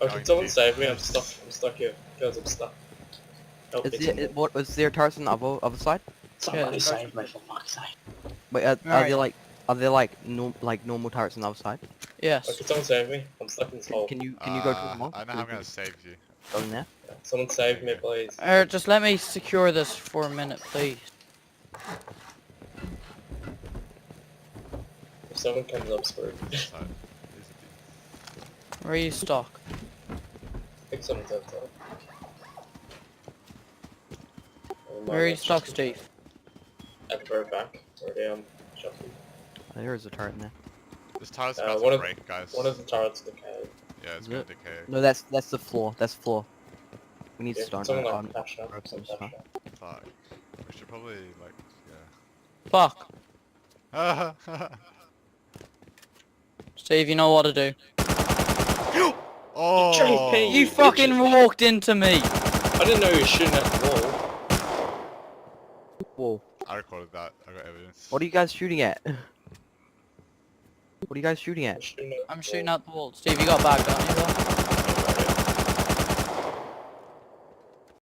Oh, Going can someone deep. save me? I'm stuck here. Guys, I'm stuck. Help me, someone. Is there turrets on the other side? Somebody Yeah, save me for fuck's sake. Wait, are Alright. there like normal turrets on the other side? Oh, Yes. can someone save me? I'm stuck in this hole. Can you go to the mall? I know how I'm gonna save you. Go in there. Someone save me, please. Just let me secure this for a minute, please. If someone comes up, screwed. I This side. Is it Restock. think someone's outside. Restock, Steve. I can throw it back. Already, shocking. Oh, there is a turret in there. This tile's about one to of- break, guys. One of the turrets decayed. Yeah, it's Is gonna it? decay. No, that's the floor. That's the floor. We need Yeah, stone. someone on- like dash up. on Someone stuff. dash up. Fuck. We should probably like Fuck. yeah. Steve, you know what to do. Oh. JP! You fucking walked into me! I didn't know you were shooting at the wall. Whoa. I recorded that. I got evidence. What are you guys shooting at? What are you guys shooting at? I'm shooting out the wall. Steve, you got back, don't you? Though?